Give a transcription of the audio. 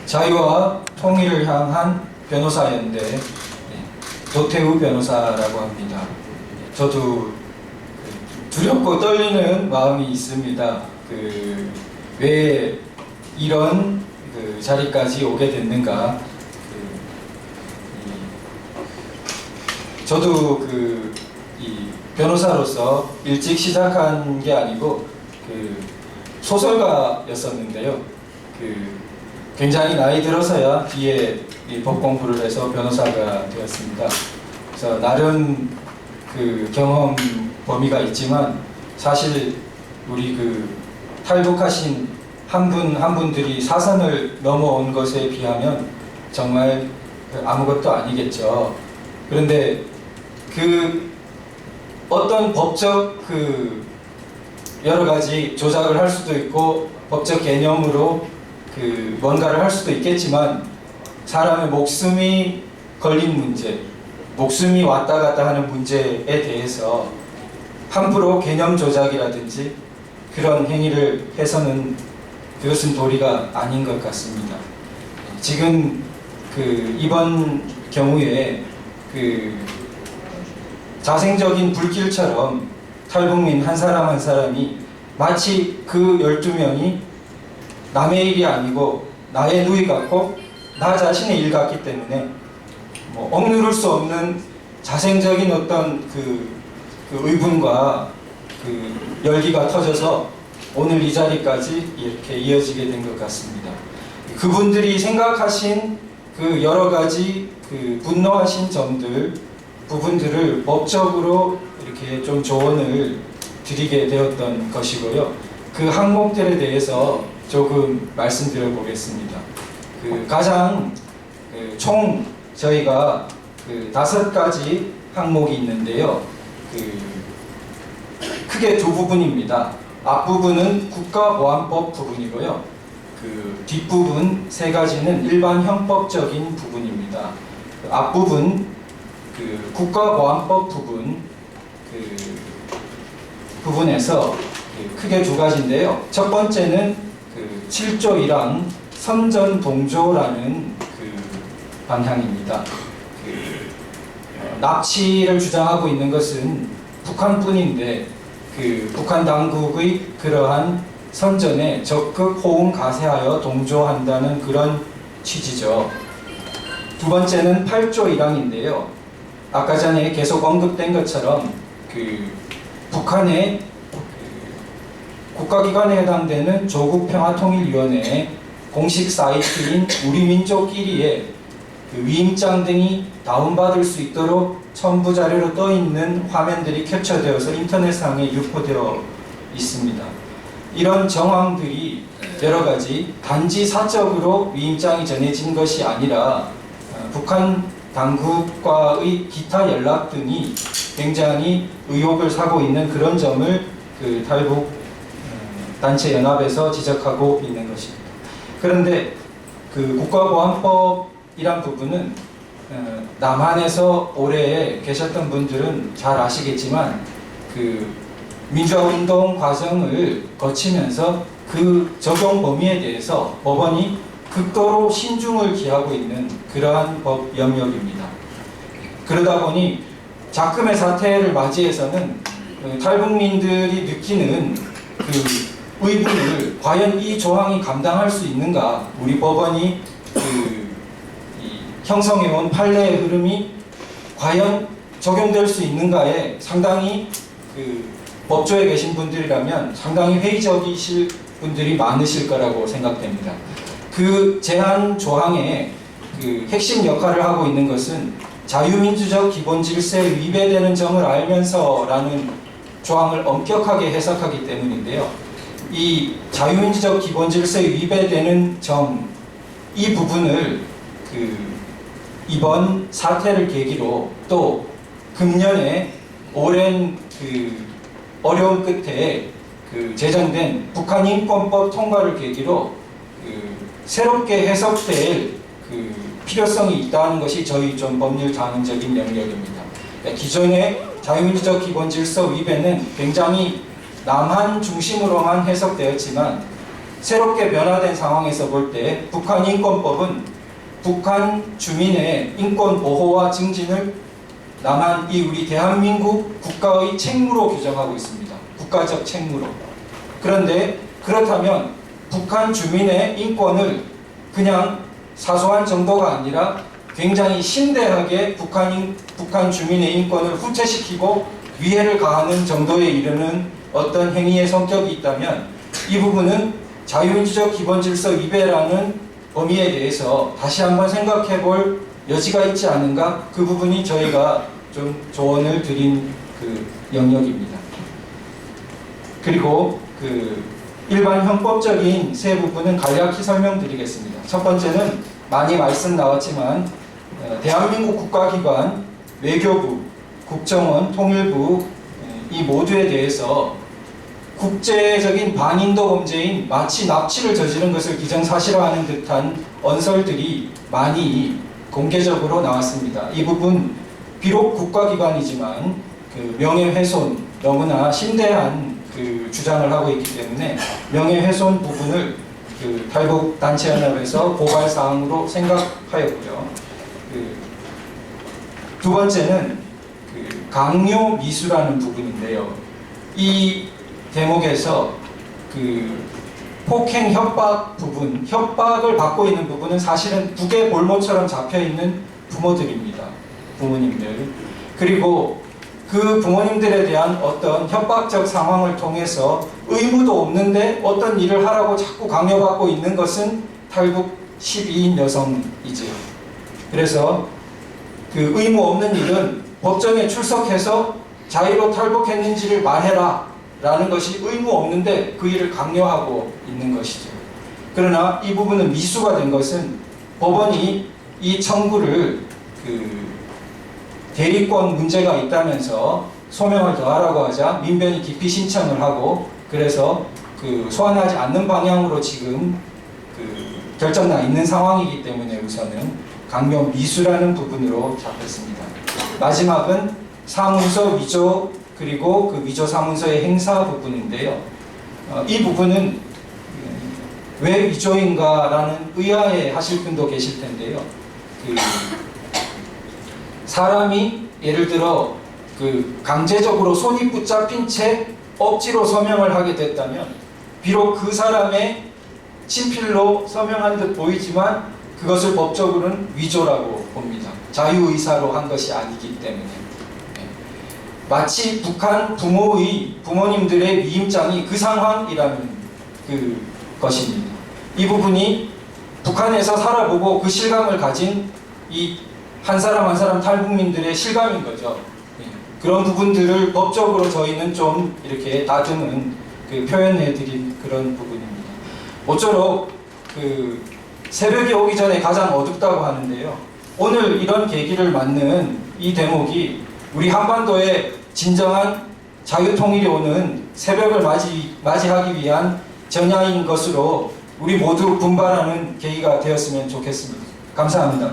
자유와 통일을 향한 변호사연대 도태우 변호사라고 합니다. 저도 두렵고 떨리는 마음이 있습니다. 왜 이런 자리까지 오게 됐는가. 저도 이 변호사로서 일찍 시작한 게 아니고 소설가였었는데요. 굉장히 나이 들어서야 뒤에 이 법 공부를 해서 변호사가 되었습니다. 그래서 나름 경험 범위가 있지만 사실 우리 탈북하신 한 분 한 분들이 사선을 넘어온 것에 비하면 정말 아무것도 아니겠죠. 그런데 어떤 법적 여러 가지 조작을 할 수도 있고 법적 개념으로 뭔가를 할 수도 있겠지만 사람의 목숨이 걸린 문제, 목숨이 왔다 갔다 하는 문제에 대해서 함부로 개념 조작이라든지 그런 행위를 해서는 그것은 도리가 아닌 것 같습니다. 지금 이번 경우에 자생적인 불길처럼 탈북민 한 사람 한 사람이 마치 12명이 남의 일이 아니고 나의 누이 같고 나 자신의 일 같기 때문에 억누를 수 없는 자생적인 어떤 의분과 열기가 터져서 오늘 이 자리까지 이렇게 이어지게 된 것 같습니다. 그분들이 생각하신 여러 가지 분노하신 점들, 부분들을 법적으로 이렇게 좀 조언을 드리게 되었던 것이고요. 그 항목들에 대해서 조금 말씀드려 보겠습니다. 가장 총 저희가 5가지 항목이 있는데요. 크게 두 부분입니다. 앞부분은 국가보안법 부분이고요. 뒷부분 3가지는 일반 형법적인 부분입니다. 앞부분 국가보안법 부분에서 크게 2가지인데요. 첫 번째는 7조 1항 선전동조라는 방향입니다. 납치를 주장하고 있는 것은 북한뿐인데 북한 당국의 그러한 선전에 적극 호응 가세하여 동조한다는 그런 취지죠. 두 번째는 8조 1항인데요. 아까 전에 계속 언급된 것처럼 북한의 국가기관에 해당되는 조국평화통일위원회의 공식 사이트인 우리민족끼리에 위임장 등이 다운받을 수 있도록 첨부 자료로 떠 있는 화면들이 캡처되어서 인터넷상에 유포되어 있습니다. 이런 정황들이 여러 가지 단지 사적으로 위임장이 전해진 것이 아니라 북한 당국과의 기타 연락 등이 굉장히 의혹을 사고 있는 그런 점을 탈북 단체 연합에서 지적하고 있는 것입니다. 그런데 국가보안법이란 부분은 남한에서 오래 계셨던 분들은 잘 아시겠지만 민주화운동 과정을 거치면서 적용 범위에 대해서 법원이 극도로 신중을 기하고 있는 그러한 법 영역입니다. 그러다 보니 작금의 사태를 맞이해서는 탈북민들이 느끼는 의문을 과연 이 조항이 감당할 수 있는가, 우리 법원이 형성해온 판례의 흐름이 과연 적용될 수 있는가에 상당히 법조에 계신 분들이라면 상당히 회의적이실 분들이 많으실 거라고 생각됩니다. 제한 조항의 핵심 역할을 하고 있는 것은 자유민주적 기본 질서에 위배되는 점을 알면서라는 조항을 엄격하게 해석하기 때문인데요. 이 자유민주적 기본 질서에 위배되는 점, 이 부분을 이번 사태를 계기로 또 금년에 오랜 어려운 끝에 제정된 북한인권법 통과를 계기로 새롭게 해석될 필요성이 있다는 것이 저희 좀 법률 자문적인 영역입니다. 기존의 자유민주적 기본 질서 위배는 굉장히 남한 중심으로만 해석되었지만 새롭게 변화된 상황에서 볼 때 북한 인권법은 북한 주민의 인권 보호와 증진을 남한 이 우리 대한민국 국가의 책무로 규정하고 있습니다. 국가적 책무로. 그런데 그렇다면 북한 주민의 인권을 그냥 사소한 정도가 아니라 굉장히 심대하게 북한 주민의 인권을 후퇴시키고 위해를 가하는 정도에 이르는 어떤 행위의 성격이 있다면 이 부분은 자유민주적 기본질서 위배라는 범위에 대해서 다시 한번 생각해 볼 여지가 있지 않은가, 그 부분이 저희가 좀 조언을 드린 그 영역입니다. 그리고 그 일반 형법적인 세 부분은 간략히 설명드리겠습니다. 첫 번째는 많이 말씀 나왔지만 대한민국 국가기관, 외교부, 국정원, 통일부 이 모두에 대해서 국제적인 반인도 범죄인 마치 납치를 저지른 것을 기정사실화하는 듯한 언설들이 많이 공개적으로 나왔습니다. 이 부분 비록 국가기관이지만 그 명예훼손, 너무나 심대한 그 주장을 하고 있기 때문에 명예훼손 부분을 그 탈북단체연합에서 고발 사항으로 생각하였고요. 두 번째는 그 강요 미수라는 부분인데요. 이 대목에서 그 폭행 협박 부분, 협박을 받고 있는 부분은 사실은 북의 볼모처럼 잡혀 있는 부모들입니다. 부모님들. 그리고 그 부모님들에 대한 어떤 협박적 상황을 통해서 의무도 없는데 어떤 일을 하라고 자꾸 강요받고 있는 것은 탈북 12인 여성이지요. 그래서 그 의무 없는 일은 법정에 출석해서 자의로 탈북했는지를 말해라 라는 것이 의무 없는데 그 일을 강요하고 있는 것이죠. 그러나 이 부분은 미수가 된 것은 법원이 이 청구를 그 대리권 문제가 있다면서 소명을 더하라고 하자 민변이 기피 신청을 하고, 그래서 그 소환하지 않는 방향으로 지금 그 결정나 있는 상황이기 때문에 우선은 강요 미수라는 부분으로 잡혔습니다. 마지막은 사문서 위조, 그리고 그 위조 사문서의 행사 부분인데요. 이 부분은 왜 위조인가라는 의아해 하실 분도 계실 텐데요. 그 사람이 예를 들어 그 강제적으로 손이 붙잡힌 채 억지로 서명을 하게 됐다면 비록 그 사람의 친필로 서명한 듯 보이지만 그것을 법적으로는 위조라고 봅니다. 자유의사로 한 것이 아니기 때문에. 마치 북한 부모님들의 위임장이 그 상황이라는 그 것입니다. 이 부분이 북한에서 살아보고 그 실감을 가진 이 한 사람 한 사람 탈북민들의 실감인 거죠. 그런 부분들을 법적으로 저희는 좀 이렇게 다듬은 그 표현해드린 그런 부분입니다. 모쪼록 그 새벽이 오기 전에 가장 어둡다고 하는데요. 오늘 이런 계기를 맞는 이 대목이 우리 한반도의 진정한 자유통일이 오는 새벽을 맞이하기 위한 전야인 것으로 우리 모두 분발하는 계기가 되었으면 좋겠습니다. 감사합니다.